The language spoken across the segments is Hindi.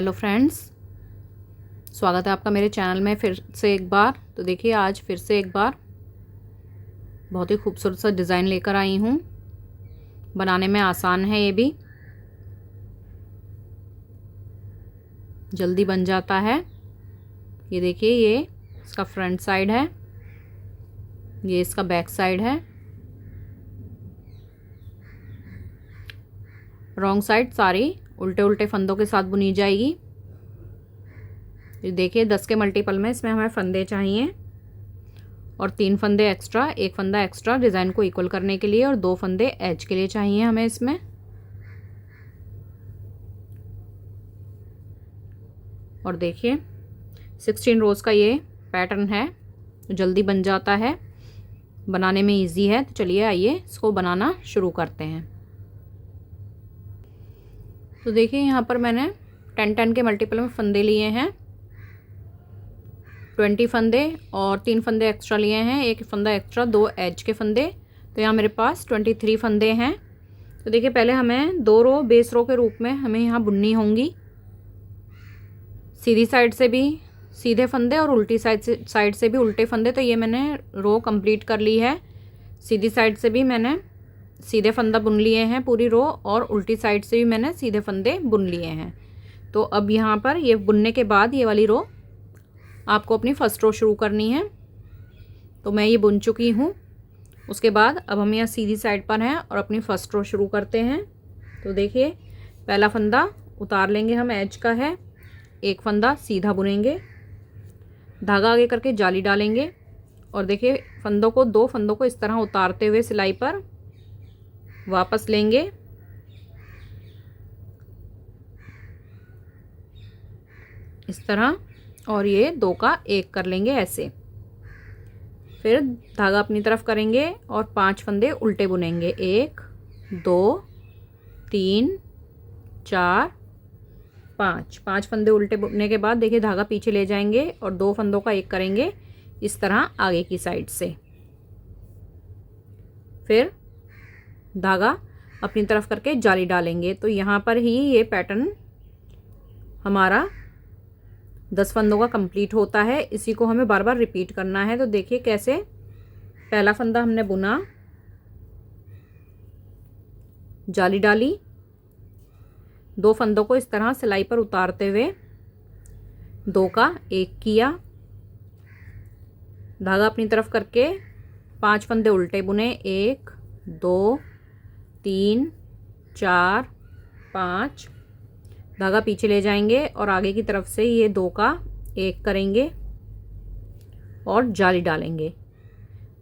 हेलो फ्रेंड्स, स्वागत है आपका मेरे चैनल में फिर से एक बार। तो देखिए आज फिर से एक बार बहुत ही खूबसूरत सा डिज़ाइन लेकर आई हूँ। बनाने में आसान है, ये भी जल्दी बन जाता है। ये देखिए, ये इसका फ्रंट साइड है, ये इसका बैक साइड है। रॉन्ग साइड सारी उल्टे उल्टे फंदों के साथ बुनी जाएगी। ये देखिए 10 के मल्टीपल में इसमें हमें फंदे चाहिए और 3 फंदे एक्स्ट्रा, एक फंदा एक्स्ट्रा डिज़ाइन को इक्वल करने के लिए और 2 फंदे एज के लिए चाहिए हमें इसमें। और देखिए 16 रोज़ का ये पैटर्न है, जल्दी बन जाता है, बनाने में इजी है। तो चलिए आइए इसको बनाना शुरू करते हैं। तो देखिए यहाँ पर मैंने 10 के मल्टीपल में फंदे लिए हैं, 20 फंदे और 3 फंदे एक्स्ट्रा लिए हैं, एक फंदा एक्स्ट्रा, 2 एज के फंदे। तो यहाँ मेरे पास 23 फंदे हैं। तो देखिए पहले हमें 2 रो बेस रो के रूप में हमें यहाँ बुननी होंगी। सीधी साइड से भी सीधे फंदे और उल्टी साइड से भी उल्टे फंदे। तो ये मैंने रो कंप्लीट कर ली है। सीधी साइड से भी मैंने सीधे फंदा बुन लिए हैं पूरी रो, और उल्टी साइड से भी मैंने सीधे फंदे बुन लिए हैं। तो अब यहाँ पर ये बुनने के बाद ये वाली रो आपको अपनी फर्स्ट रो शुरू करनी है। तो मैं ये बुन चुकी हूँ। उसके बाद अब हम यहाँ सीधी साइड पर हैं और अपनी फर्स्ट रो शुरू करते हैं। तो देखिए पहला फंदा उतार लेंगे, हम एज का है, एक फंदा सीधा बुनेंगे, धागा आगे करके जाली डालेंगे और देखिए फंदों को 2 फंदों को इस तरह उतारते हुए सिलाई पर वापस लेंगे। इस तरह, और ये 2 का 1 कर लेंगे ऐसे। फिर धागा अपनी तरफ करेंगे और 5 फंदे उल्टे बुनेंगे, 1 2 3 4 5 फंदे उल्टे बुनने के बाद देखिए धागा पीछे ले जाएंगे और 2 फंदों का 1 करेंगे इस तरह आगे की साइड से। फिर धागा अपनी तरफ करके जाली डालेंगे। तो यहाँ पर ही ये पैटर्न हमारा 10 फंदों का कंप्लीट होता है। इसी को हमें बार बार रिपीट करना है। तो देखिए कैसे, पहला फंदा हमने बुना, जाली डाली, 2 फंदों को इस तरह सिलाई पर उतारते हुए 2 का 1 किया, धागा अपनी तरफ करके 5 फंदे उल्टे बुने, 1 2 3 4 5, धागा पीछे ले जाएंगे और आगे की तरफ से ये 2 का 1 करेंगे और जाली डालेंगे।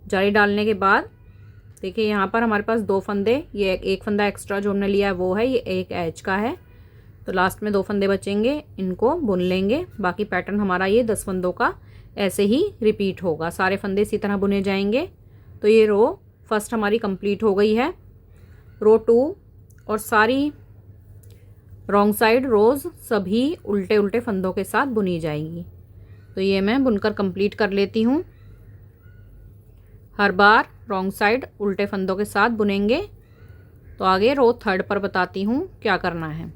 जाली डालने के बाद देखिए यहाँ पर हमारे पास 2 फंदे, ये एक फंदा एक्स्ट्रा जो हमने लिया है वो है, ये एक एज का है। तो लास्ट में 2 फंदे बचेंगे, इनको बुन लेंगे। बाकी पैटर्न हमारा ये 10 फंदों का ऐसे ही रिपीट होगा, सारे फंदे इसी तरह बुने जाएंगे। तो ये रो फर्स्ट हमारी कंप्लीट हो गई है। रो 2 और सारी रॉन्ग साइड रोज़ सभी उल्टे उल्टे फंदों के साथ बुनी जाएगी। तो ये मैं बुनकर कंप्लीट कर लेती हूँ। हर बार रॉन्ग साइड उल्टे फंदों के साथ बुनेंगे। तो आगे रो 3 पर बताती हूँ क्या करना है।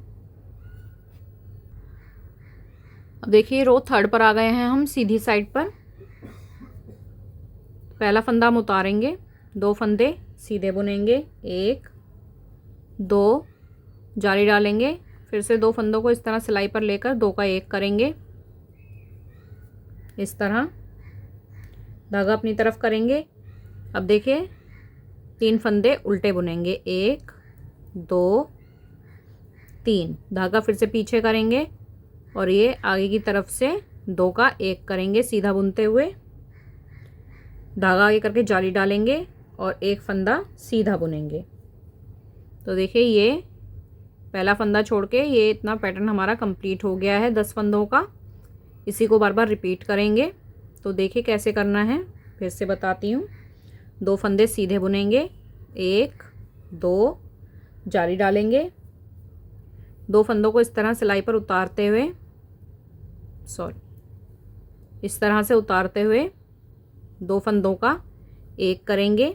अब देखिए रो 3 पर आ गए हैं हम सीधी साइड पर। पहला फंदा हम उतारेंगे, 2 फंदे सीधे बुनेंगे, 1 2, जाली डालेंगे, फिर से 2 फंदों को इस तरह सिलाई पर लेकर 2 का 1 करेंगे इस तरह, धागा अपनी तरफ करेंगे। अब देखिए 3 फंदे उल्टे बुनेंगे, 1 2 3, धागा फिर से पीछे करेंगे और ये आगे की तरफ से 2 का 1 करेंगे सीधा बुनते हुए, धागा आगे करके जाली डालेंगे और एक फंदा सीधा बुनेंगे। तो देखिए ये पहला फंदा छोड़ के ये इतना पैटर्न हमारा कंप्लीट हो गया है 10 फंदों का। इसी को बार बार रिपीट करेंगे। तो देखिए कैसे करना है, फिर से बताती हूँ। 2 फंदे सीधे बुनेंगे, 1 2, जाली डालेंगे, 2 फंदों को इस तरह सिलाई पर उतारते हुए, इस तरह से उतारते हुए 2 फंदों का 1 करेंगे,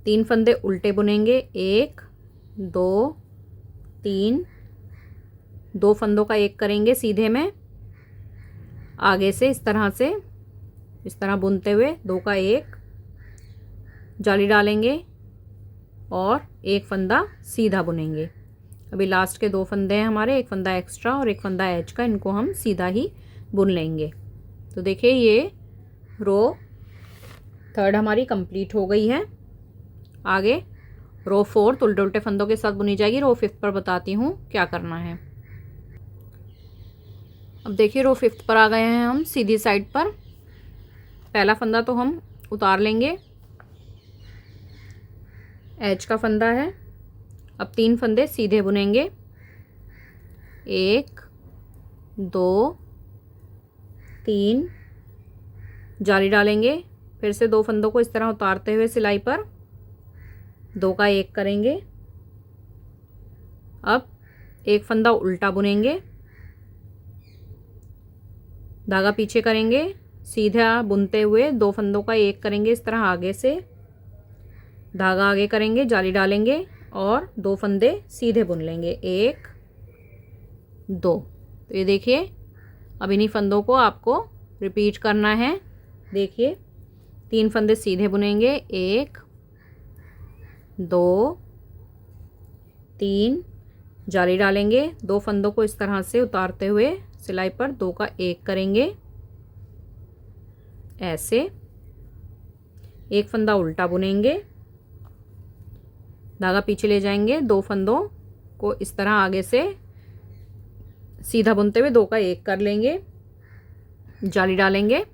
3 फंदे उल्टे बुनेंगे, 1 2 3 2 फंदों का एक करेंगे सीधे में, आगे से इस तरह बुनते हुए 2 का एक जाली डालेंगे और एक फंदा सीधा बुनेंगे। अभी लास्ट के 2 फंदे हैं हमारे, एक फंदा एक्स्ट्रा और एक फंदा एज का, इनको हम सीधा ही बुन लेंगे। तो देखिए ये रो 3 हमारी कंप्लीट हो गई है। आगे रो 4 उल्टे उल्टे फंदों के साथ बुनी जाएगी। रो 5 पर बताती हूँ क्या करना है। अब देखिए रो 5 पर आ गए हैं हम सीधी साइड पर। पहला फंदा तो हम उतार लेंगे, एज का फंदा है। अब 3 फंदे सीधे बुनेंगे, 1 2 3, जाली डालेंगे। फिर से 2 फंदों को इस तरह उतारते हुए सिलाई पर 2 का एक करेंगे। अब एक फंदा उल्टा बुनेंगे, धागा पीछे करेंगे, सीधा बुनते हुए 2 फंदों का एक करेंगे इस तरह आगे से, धागा आगे करेंगे, जाली डालेंगे और 2 फंदे सीधे बुन लेंगे, 1 2। तो ये देखिए अब इन्हीं फंदों को आपको रिपीट करना है। देखिए 3 फंदे सीधे बुनेंगे, 1 2 3, जाली डालेंगे, 2 फंदों को इस तरह से उतारते हुए सिलाई पर 2 का एक करेंगे ऐसे, एक फंदा उल्टा बुनेंगे, धागा पीछे ले जाएंगे, 2 फंदों को इस तरह आगे से सीधा बुनते हुए 2 का एक कर लेंगे, जाली डालेंगे,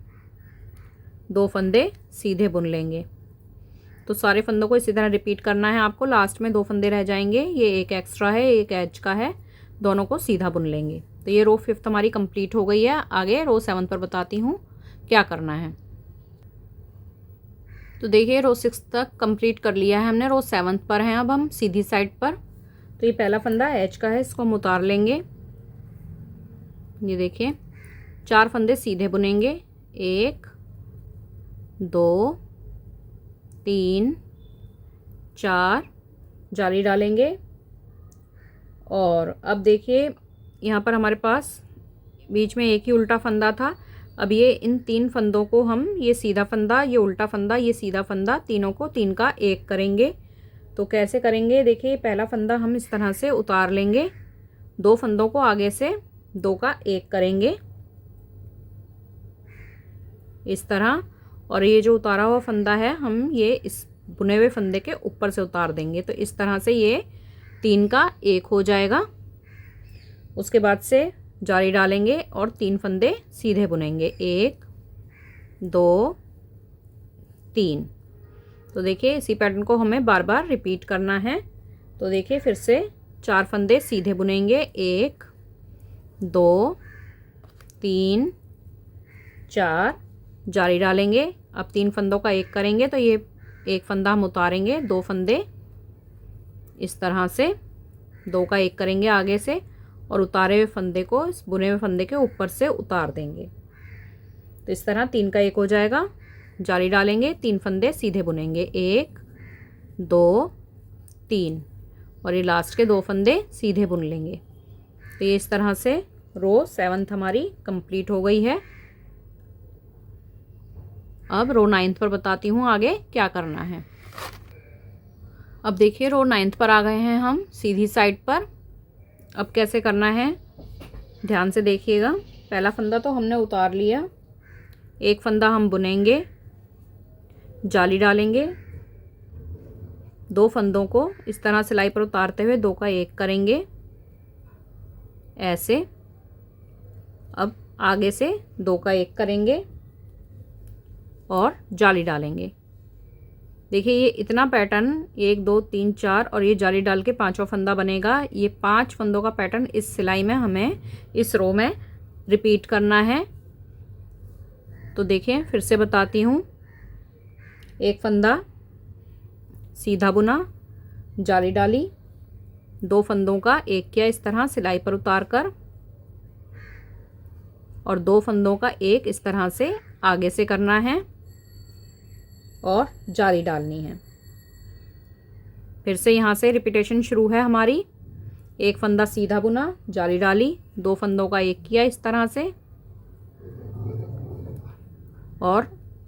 2 फंदे सीधे बुन लेंगे। तो सारे फंदों को इसी तरह रिपीट करना है आपको। लास्ट में 2 फंदे रह जाएंगे, ये एक एक्स्ट्रा है, एक एज का है, दोनों को सीधा बुन लेंगे। तो ये रो 5 हमारी कंप्लीट हो गई है। आगे रो 7 पर बताती हूँ क्या करना है। तो देखिए रो 6 तक कंप्लीट कर लिया है हमने, रो 7 पर हैं अब हम सीधी साइड पर। तो ये पहला फंदा एज का है, इसको हम उतार लेंगे। ये देखिए 4 फंदे सीधे बुनेंगे, 1 2 3 4, जाली डालेंगे। और अब देखिए यहाँ पर हमारे पास बीच में एक ही उल्टा फंदा था। अब ये इन 3 फंदों को हम, ये सीधा फंदा, ये उल्टा फंदा, ये सीधा फंदा, तीनों को 3 का एक करेंगे। तो कैसे करेंगे, देखिए पहला फंदा हम इस तरह से उतार लेंगे, 2 फंदों को आगे से 2 का एक करेंगे इस तरह, और ये जो उतारा हुआ फंदा है हम ये इस बुने हुए फंदे के ऊपर से उतार देंगे। तो इस तरह से ये 3 का एक हो जाएगा। उसके बाद से जाली डालेंगे और 3 फंदे सीधे बुनेंगे, 1 2 3। तो देखिए इसी पैटर्न को हमें बार बार रिपीट करना है। तो देखिए फिर से 4 फंदे सीधे बुनेंगे, 1 2 3 4, जाली डालेंगे। अब 3 फंदों का एक करेंगे, तो ये एक फंदा हम उतारेंगे, 2 फंदे इस तरह से 2 का एक करेंगे आगे से, और उतारे हुए फंदे को इस बुने हुए फंदे के ऊपर से उतार देंगे। तो इस तरह 3 का एक हो जाएगा, जाली डालेंगे, 3 फंदे सीधे बुनेंगे, 1 2 3, और ये लास्ट के 2 फंदे सीधे बुन लेंगे। तो ये इस तरह से रो 7 हमारी कंप्लीट हो गई है। अब रो 9 पर बताती हूँ आगे क्या करना है। अब देखिए रो 9 पर आ गए हैं हम सीधी साइड पर। अब कैसे करना है ध्यान से देखिएगा। पहला फंदा तो हमने उतार लिया, एक फंदा हम बुनेंगे, जाली डालेंगे, 2 फंदों को इस तरह सिलाई पर उतारते हुए 2 का एक करेंगे ऐसे। अब आगे से 2 का एक करेंगे और जाली डालेंगे। देखिए ये इतना पैटर्न 1 2 3 4 और ये जाली डाल के 5वां फंदा बनेगा। ये 5 फंदों का पैटर्न इस सिलाई में हमें इस रो में रिपीट करना है। तो देखिए फिर से बताती हूँ, एक फंदा सीधा बुना, जाली डाली, 2 फंदों का एक किया इस तरह सिलाई पर उतार कर, और 2 फंदों का एक इस तरह से आगे से करना है और जाली डालनी है। फिर से यहाँ से रिपीटेशन शुरू है हमारी। एक फंदा सीधा बुना, जाली डाली, 2 फंदों का एक किया इस तरह से, और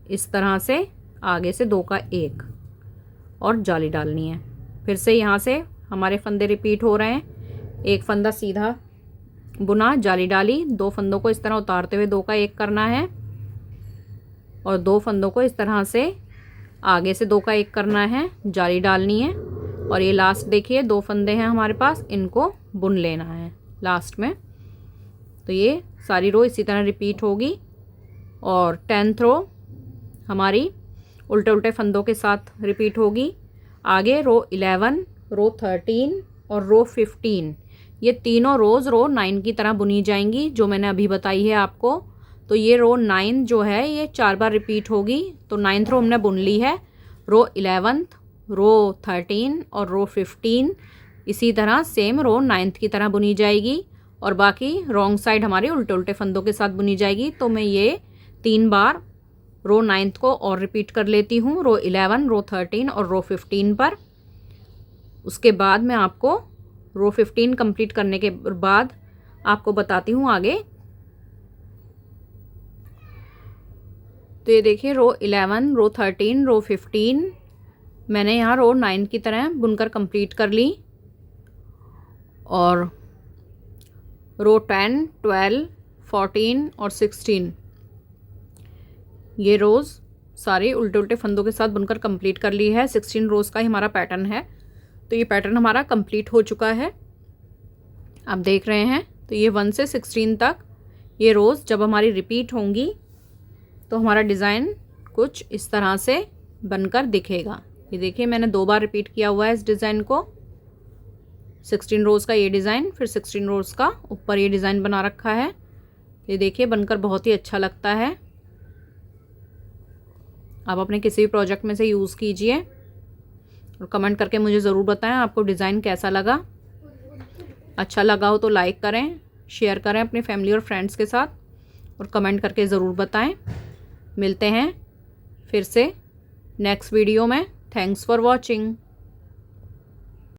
इस तरह से आगे से 2 का एक, और जाली डालनी है। फिर से यहाँ से हमारे फंदे रिपीट हो रहे हैं। एक फंदा सीधा बुना, जाली डाली, 2 फंदों को इस तरह उतारते हुए 2 का एक करना है, और 2 फंदों को इस तरह से आगे से 2 का एक करना है, जाली डालनी है, और ये लास्ट देखिए 2 फंदे हैं हमारे पास, इनको बुन लेना है लास्ट में। तो ये सारी रो इसी तरह रिपीट होगी। और 10th रो हमारी उल्टे उल्टे फंदों के साथ रिपीट होगी। आगे रो 11, रो 13 और रो 15, ये तीनों रोज़ रो 9 की तरह बुनी जाएंगी जो मैंने अभी बताई है आपको। तो ये रो 9 जो है ये 4 बार रिपीट होगी। तो 9th रो हमने बुन ली है। रो 11th, रो 13 और रो 15 इसी तरह सेम रो 9th की तरह बुनी जाएगी, और बाकी रॉन्ग साइड हमारे उल्टे उल्टे फंदों के साथ बुनी जाएगी। तो मैं ये 3 बार रो 9th को और रिपीट कर लेती हूँ, रो 11, रो 13 और रो 15 पर। उसके बाद मैं आपको रो 15 कंप्लीट करने के बाद आपको बताती हूँ आगे। तो ये देखिए रो 11, रो 13, रो 15 मैंने यहाँ रो 9 की तरह बुनकर कंप्लीट कर ली, और रो 10, 12, 14 और 16 ये रोज़ सारे उल्टे उल्टे फंदों के साथ बुनकर कंप्लीट कर ली है। 16 रोज़ का ही हमारा पैटर्न है। तो ये पैटर्न हमारा कंप्लीट हो चुका है, आप देख रहे हैं। तो ये 1 से 16 तक ये रोज़ जब हमारी रिपीट होंगी तो हमारा डिज़ाइन कुछ इस तरह से बनकर दिखेगा। ये देखिए मैंने 2 बार रिपीट किया हुआ है इस डिज़ाइन को। 16 रोज़ का ये डिज़ाइन, फिर 16 रोज़ का ऊपर ये डिज़ाइन बना रखा है। ये देखिए बनकर बहुत ही अच्छा लगता है। आप अपने किसी भी प्रोजेक्ट में से यूज़ कीजिए और कमेंट करके मुझे ज़रूर बताएं आपको डिज़ाइन कैसा लगा। अच्छा लगा हो तो लाइक करें, शेयर करें अपनी फैमिली और फ्रेंड्स के साथ, और कमेंट करके ज़रूर बताएं। मिलते हैं फिर से नेक्स्ट वीडियो में। Thanks for watching.